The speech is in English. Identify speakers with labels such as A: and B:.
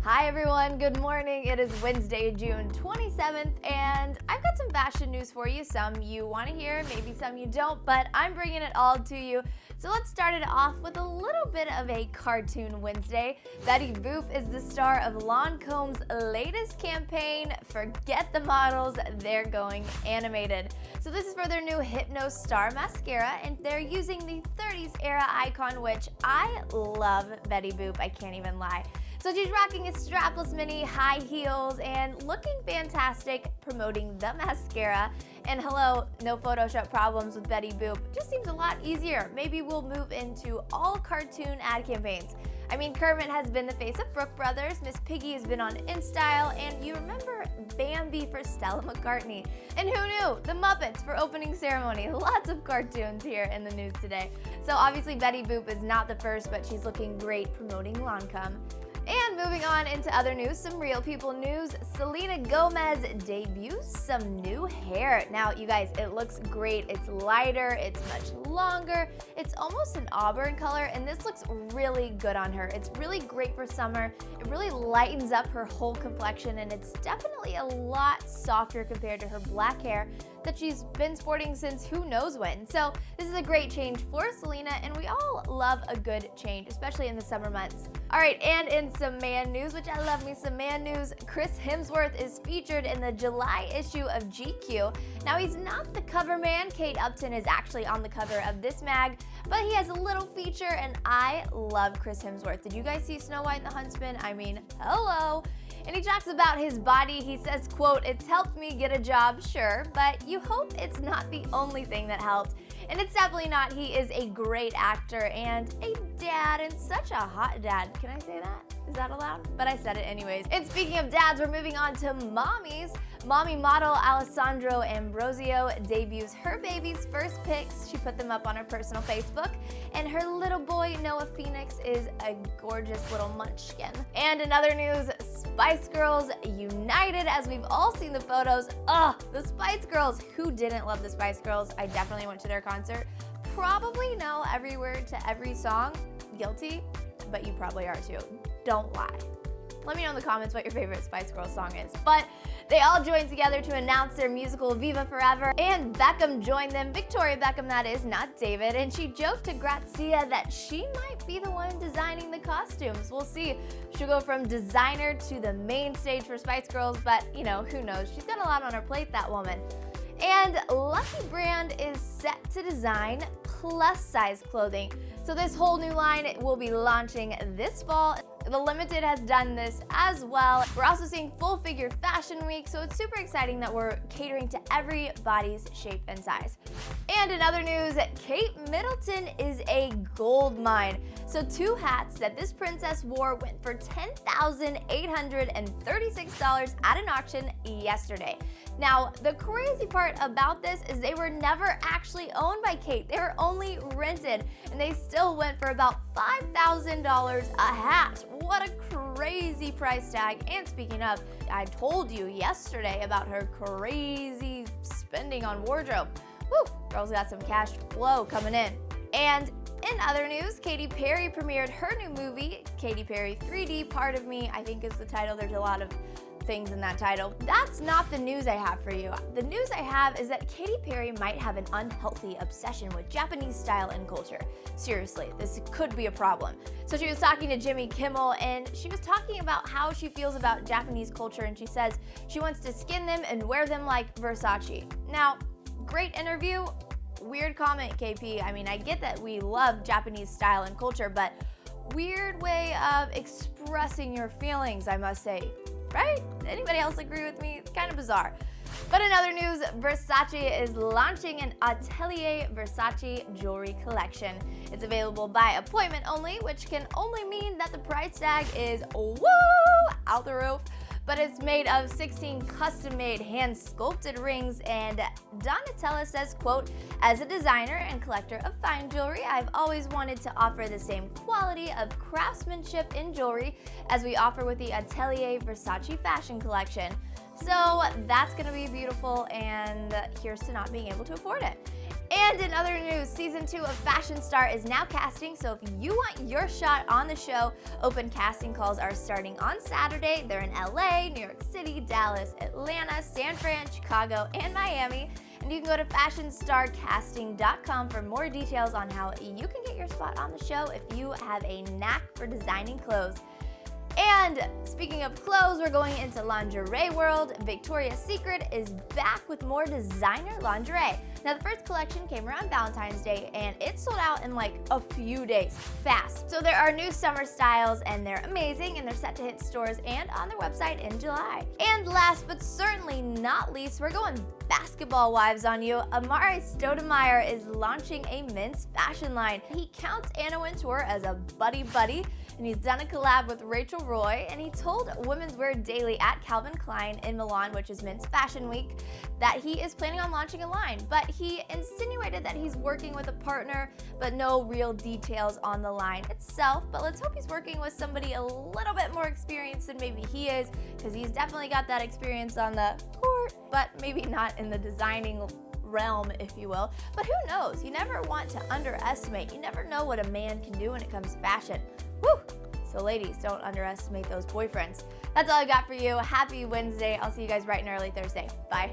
A: Hi everyone, good morning. It is Wednesday, June 27th, and I've got some fashion news for you. Some you want to hear, maybe some you don't, but I'm bringing it all to you. So let's start it off with a little bit of a cartoon Wednesday. Betty Boop is the star of Lancome's latest campaign, Forget the Models, they're going animated. So this is for their new Hypno Star mascara, and they're using the 30s era icon, which I love Betty Boop, I can't even lie. So she's rocking a strapless mini, high heels, and looking fantastic, promoting the mascara. And hello, no Photoshop problems with Betty Boop. Just seems a lot easier. Maybe we'll move into all cartoon ad campaigns. I mean, Kermit has been the face of Brooke Brothers, Miss Piggy has been on InStyle, and you remember Bambi for Stella McCartney. And who knew? The Muppets for opening ceremony. Lots of cartoons here in the news today. So obviously Betty Boop is not the first, but she's looking great promoting Lancome. And moving on into other news, some real people news. Selena Gomez debuts some new hair. Now, you guys, it looks great. It's lighter, it's much longer, it's almost an auburn color, and this looks really good on her. It's really great for summer. It really lightens up her whole complexion, and it's definitely a lot softer compared to her black hair that she's been sporting since who knows when. So this is a great change for Selena, and we all love a good change, especially in the summer months. All right, and in some man news, which I love me some man news, Chris Hemsworth is featured in the July issue of GQ. Now, he's not the cover man. Kate Upton is actually on the cover of this mag, but he has a little feature, and I love Chris Hemsworth. Did you guys see Snow White and the Huntsman? I mean, hello. And he talks about his body. He says, quote, "It's helped me get a job, sure, but you hope it's not the only thing that helped." And it's definitely not. He is a great actor and a dad, and such a hot dad. Can I say that? Is that allowed? But I said it anyways. And speaking of dads, we're moving on to mommies. Mommy model Alessandra Ambrosio debuts her baby's first pics. She put them up on her personal Facebook. And her little boy, Noah Phoenix, is a gorgeous little munchkin. And in other news, Spice Girls united, as we've all seen the photos. The Spice Girls. Who didn't love the Spice Girls? I definitely went to their concert. Probably know every word to every song. Guilty, but you probably are too. Don't lie. Let me know in the comments what your favorite Spice Girls song is. But they all joined together to announce their musical Viva Forever, and Beckham joined them, Victoria Beckham that is, not David, and she joked to Grazia that she might be the one designing the costumes. We'll see. She'll go from designer to the main stage for Spice Girls, but you know, who knows? She's got a lot on her plate, that woman. And Lucky Brand is set to design plus-size clothing. So this whole new line will be launching this fall. The Limited has done this as well. We're also seeing Full Figure Fashion Week, so it's super exciting that we're catering to every body's shape and size. And in other news, Kate Middleton is a gold mine. So 2 hats that this princess wore went for $10,836 at an auction yesterday. Now, the crazy part about this is they were never actually owned by Kate. They were only rented, and they still went for about $5,000 a hat. What a crazy price tag. And speaking of, I told you yesterday about her crazy spending on wardrobe. Woo, girl's got some cash flow coming in. And in other news, Katy Perry premiered her new movie, Katy Perry 3D Part of Me, I think is the title. There's a lot of things in that title. That's not the news I have for you. The news I have is that Katy Perry might have an unhealthy obsession with Japanese style and culture. Seriously, this could be a problem. So she was talking to Jimmy Kimmel, and she was talking about how she feels about Japanese culture, and she says she wants to skin them and wear them like Versace. Now, great interview. Weird comment, KP. I mean, I get that we love Japanese style and culture, but weird way of expressing your feelings, I must say. Right? Anybody else agree with me? It's kind of bizarre. But in other news, Versace is launching an Atelier Versace jewelry collection. It's available by appointment only, which can only mean that the price tag is woo out the roof. But it's made of 16 custom-made hand-sculpted rings, and Donatella says, quote, "As a designer and collector of fine jewelry, I've always wanted to offer the same quality of craftsmanship in jewelry as we offer with the Atelier Versace fashion collection." So that's gonna be beautiful, and here's to not being able to afford it. And in other news, season 2 of Fashion Star is now casting, so if you want your shot on the show, open casting calls are starting on Saturday. They're in LA, New York City, Dallas, Atlanta, San Fran, Chicago, and Miami. And you can go to fashionstarcasting.com for more details on how you can get your spot on the show if you have a knack for designing clothes. And speaking of clothes, we're going into lingerie world. Victoria's Secret is back with more designer lingerie. Now, the first collection came around Valentine's Day, and it sold out in like a few days, fast. So there are new summer styles, and they're amazing, and they're set to hit stores and on their website in July. And last but certainly not least, we're going basketball wives on you. Amar'e Stoudemire is launching a men's fashion line. He counts Anna Wintour as a buddy, and he's done a collab with Rachel Roy, and he told Women's Wear Daily at Calvin Klein in Milan, which is Men's Fashion Week, that he is planning on launching a line, but he insinuated that he's working with a partner, but no real details on the line itself. But let's hope he's working with somebody a little bit more experienced than maybe he is, because he's definitely got that experience on the court, but maybe not in the designing realm, if you will. But who knows? You never want to underestimate. You never know what a man can do when it comes to fashion. Woo! So ladies, don't underestimate those boyfriends. That's all I got for you. Happy Wednesday. I'll see you guys bright and early Thursday. Bye.